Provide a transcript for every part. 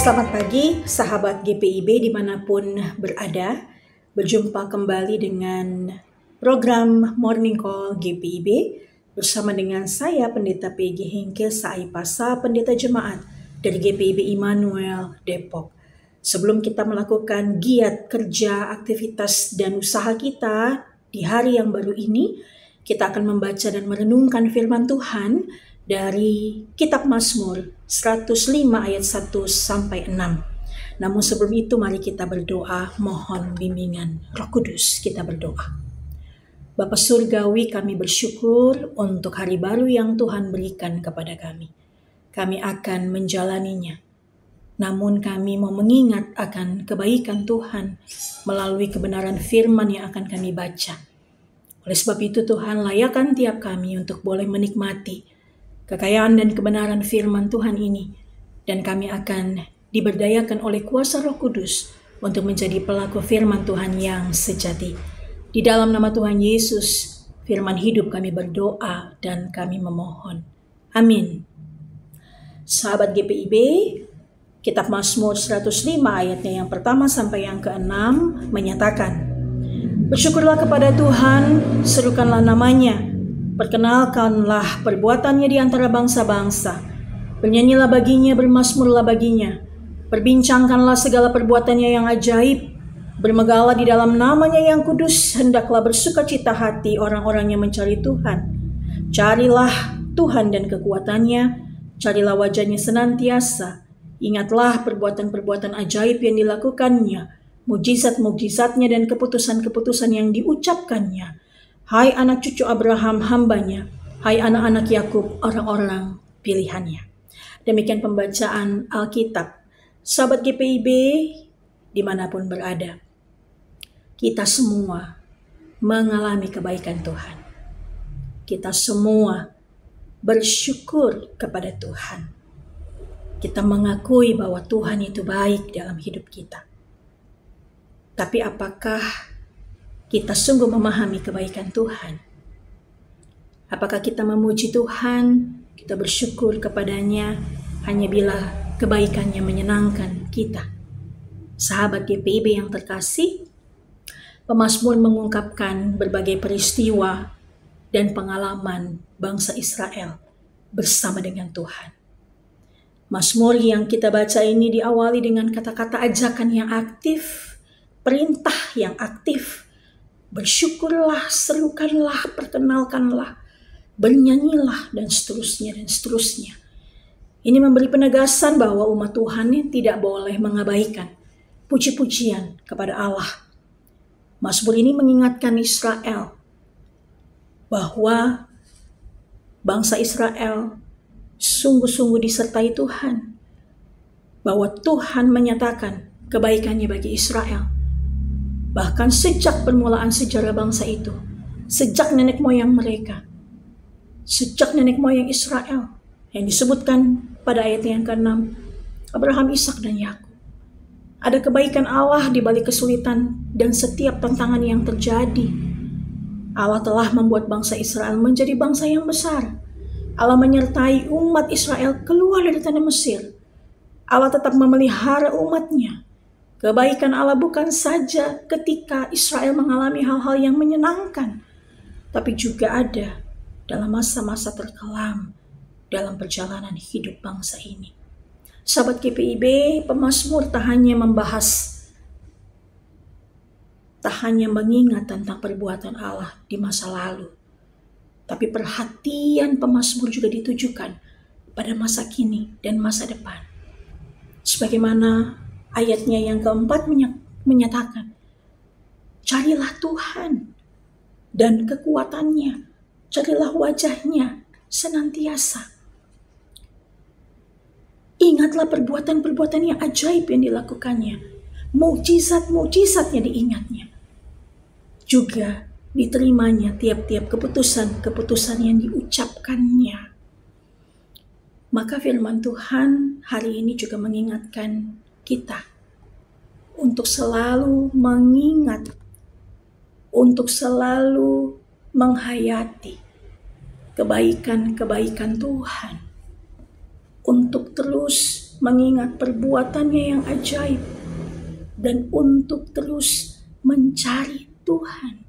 Selamat pagi, sahabat GPIB dimanapun berada. Berjumpa kembali dengan program Morning Call GPIB bersama dengan saya, Pendeta PG Hengkel Saipasa, Pendeta Jemaat dari GPIB Immanuel Depok. Sebelum kita melakukan giat kerja, aktivitas, dan usaha kita di hari yang baru ini, kita akan membaca dan merenungkan firman Tuhan dari Kitab Mazmur 105 ayat 1 sampai 6. Namun sebelum itu mari kita berdoa, mohon bimbingan Roh Kudus. Kita berdoa. Bapa Surgawi, kami bersyukur untuk hari baru yang Tuhan berikan kepada kami. Kami akan menjalaninya. Namun kami mau mengingat akan kebaikan Tuhan melalui kebenaran firman yang akan kami baca. Oleh sebab itu Tuhan, layakan tiap kami untuk boleh menikmati kekayaan dan kebenaran firman Tuhan ini. Dan kami akan diberdayakan oleh kuasa Roh Kudus untuk menjadi pelaku firman Tuhan yang sejati. Di dalam nama Tuhan Yesus, firman hidup kami berdoa dan kami memohon. Amin. Sahabat GPIB, Kitab Mazmur 105 ayatnya yang pertama sampai yang ke-6 menyatakan, "Bersyukurlah kepada Tuhan, serukanlah namanya, perkenalkanlah perbuatannya di antara bangsa-bangsa. Bernyanyilah baginya, bermazmurlah baginya. Perbincangkanlah segala perbuatannya yang ajaib. Bermegahlah di dalam namanya yang kudus. Hendaklah bersukacita hati orang-orang yang mencari Tuhan. Carilah Tuhan dan kekuatannya. Carilah wajahnya senantiasa. Ingatlah perbuatan-perbuatan ajaib yang dilakukannya, mujizat-mujizatnya dan keputusan-keputusan yang diucapkannya. Hai anak cucu Abraham hambanya, hai anak-anak Yakub orang-orang pilihannya." Demikian pembacaan Alkitab. Sahabat GPIB dimanapun berada, kita semua mengalami kebaikan Tuhan. Kita semua bersyukur kepada Tuhan. Kita mengakui bahwa Tuhan itu baik dalam hidup kita. Tapi apakah kita sungguh memahami kebaikan Tuhan? Apakah kita memuji Tuhan, kita bersyukur kepadanya hanya bila kebaikannya menyenangkan kita? Sahabat GPIB yang terkasih, pemazmur mengungkapkan berbagai peristiwa dan pengalaman bangsa Israel bersama dengan Tuhan. Mazmur yang kita baca ini diawali dengan kata-kata ajakan yang aktif, perintah yang aktif. Bersyukurlah, serukanlah, perkenalkanlah, bernyanyilah, dan seterusnya dan seterusnya. Ini memberi penegasan bahwa umat Tuhan tidak boleh mengabaikan puji-pujian kepada Allah. Mazmur ini mengingatkan Israel bahwa bangsa Israel sungguh-sungguh disertai Tuhan, bahwa Tuhan menyatakan kebaikannya bagi Israel. Bahkan sejak permulaan sejarah bangsa itu, sejak nenek moyang mereka, sejak nenek moyang Israel yang disebutkan pada ayat yang ke-6, Abraham, Ishak, dan Yakub. Ada kebaikan Allah di balik kesulitan dan setiap tantangan yang terjadi. Allah telah membuat bangsa Israel menjadi bangsa yang besar. Allah menyertai umat Israel keluar dari tanah Mesir. Allah tetap memelihara umatnya. Kebaikan Allah bukan saja ketika Israel mengalami hal-hal yang menyenangkan, tapi juga ada dalam masa-masa terkelam dalam perjalanan hidup bangsa ini. Sahabat GPIB, pemazmur tak hanya mengingat tentang perbuatan Allah di masa lalu, tapi perhatian pemazmur juga ditujukan pada masa kini dan masa depan. Sebagaimana ayatnya yang keempat menyatakan, carilah Tuhan dan kekuatannya, carilah wajahnya senantiasa. Ingatlah perbuatan-perbuatan yang ajaib yang dilakukannya, mukjizat-mukjizatnya diingatnya. Juga diterimanya tiap-tiap keputusan-keputusan yang diucapkannya. Maka firman Tuhan hari ini juga mengingatkan kita untuk selalu mengingat, untuk selalu menghayati kebaikan-kebaikan Tuhan, untuk terus mengingat perbuatannya yang ajaib, dan untuk terus mencari Tuhan,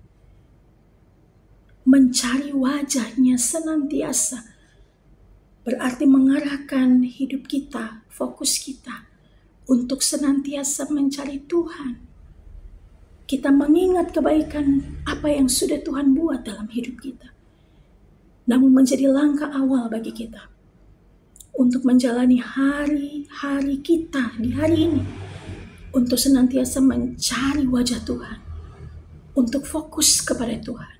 mencari wajah-Nya senantiasa, berarti mengarahkan hidup kita, fokus kita untuk senantiasa mencari Tuhan. Kita mengingat kebaikan apa yang sudah Tuhan buat dalam hidup kita. Namun menjadi langkah awal bagi kita untuk menjalani hari-hari kita di hari ini, untuk senantiasa mencari wajah Tuhan, untuk fokus kepada Tuhan,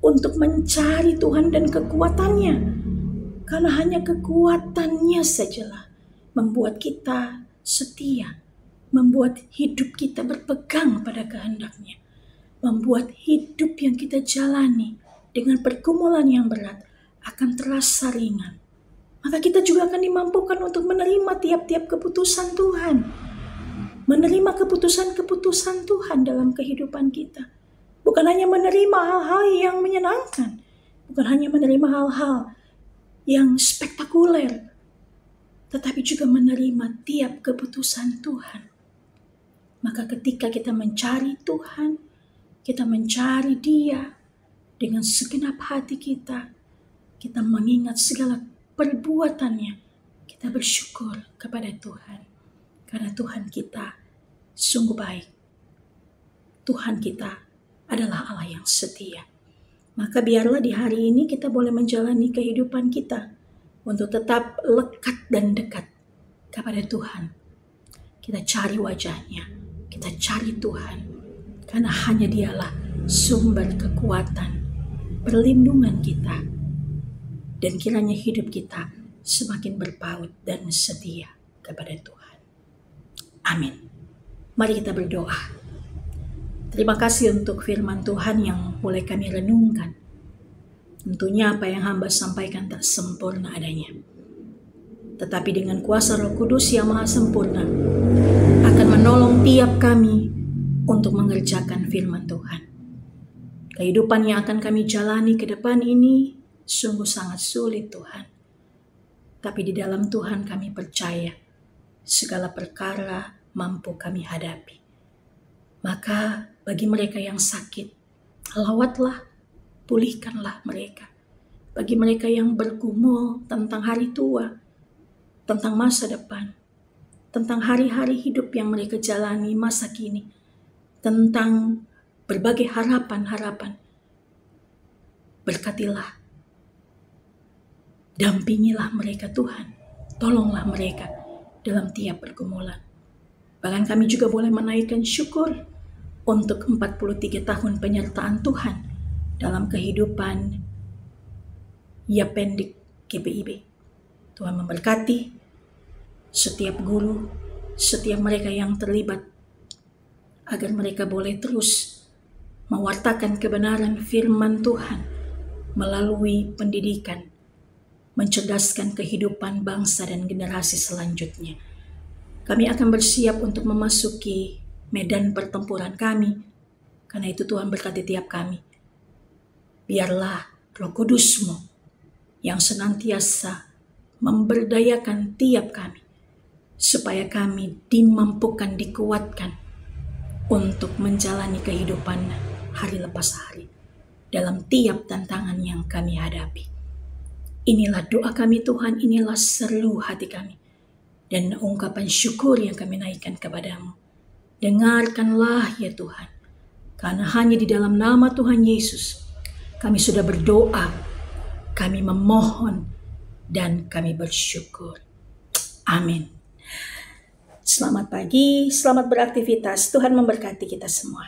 untuk mencari Tuhan dan kekuatannya, karena hanya kekuatannya sajalah membuat kita setia, membuat hidup kita berpegang pada kehendak-Nya, membuat hidup yang kita jalani dengan pergumulan yang berat akan terasa ringan. Maka kita juga akan dimampukan untuk menerima tiap-tiap keputusan Tuhan, menerima keputusan-keputusan Tuhan dalam kehidupan kita. Bukan hanya menerima hal-hal yang menyenangkan, bukan hanya menerima hal-hal yang spektakuler, tetapi juga menerima tiap keputusan Tuhan. Maka ketika kita mencari Tuhan, kita mencari Dia dengan segenap hati kita, kita mengingat segala perbuatannya, kita bersyukur kepada Tuhan. Karena Tuhan kita sungguh baik. Tuhan kita adalah Allah yang setia. Maka biarlah di hari ini kita boleh menjalani kehidupan kita untuk tetap lekat dan dekat kepada Tuhan. Kita cari wajah-Nya, kita cari Tuhan, karena hanya Dialah sumber kekuatan, perlindungan kita, dan kiranya hidup kita semakin berpaut dan setia kepada Tuhan. Amin. Mari kita berdoa. Terima kasih untuk firman Tuhan yang boleh kami renungkan. Tentunya apa yang hamba sampaikan tak sempurna adanya, tetapi dengan kuasa Roh Kudus yang maha sempurna akan menolong tiap kami untuk mengerjakan firman Tuhan. Kehidupan yang akan kami jalani ke depan ini sungguh sangat sulit Tuhan. Tapi di dalam Tuhan kami percaya segala perkara mampu kami hadapi. Maka bagi mereka yang sakit, lawatlah, pulihkanlah mereka. Bagi mereka yang bergumul tentang hari tua, tentang masa depan, tentang hari-hari hidup yang mereka jalani masa kini, tentang berbagai harapan-harapan, berkatilah, dampingilah mereka Tuhan, tolonglah mereka dalam tiap pergumulan. Bahkan kami juga boleh menaikkan syukur untuk 43 tahun penyertaan Tuhan dalam kehidupan Yapendik GPIB. Tuhan memberkati setiap guru, setiap mereka yang terlibat, agar mereka boleh terus mewartakan kebenaran firman Tuhan melalui pendidikan, mencerdaskan kehidupan bangsa dan generasi selanjutnya. Kami akan bersiap untuk memasuki medan pertempuran kami, karena itu Tuhan berkati tiap kami. Biarlah Roh Kudus-Mu yang senantiasa memberdayakan tiap kami, supaya kami dimampukan, dikuatkan untuk menjalani kehidupan hari lepas hari dalam tiap tantangan yang kami hadapi. Inilah doa kami Tuhan, inilah seru hati kami, dan ungkapan syukur yang kami naikkan kepadamu. Dengarkanlah ya Tuhan, karena hanya di dalam nama Tuhan Yesus kami sudah berdoa, kami memohon, dan kami bersyukur. Amin. Selamat pagi, selamat beraktivitas. Tuhan memberkati kita semua.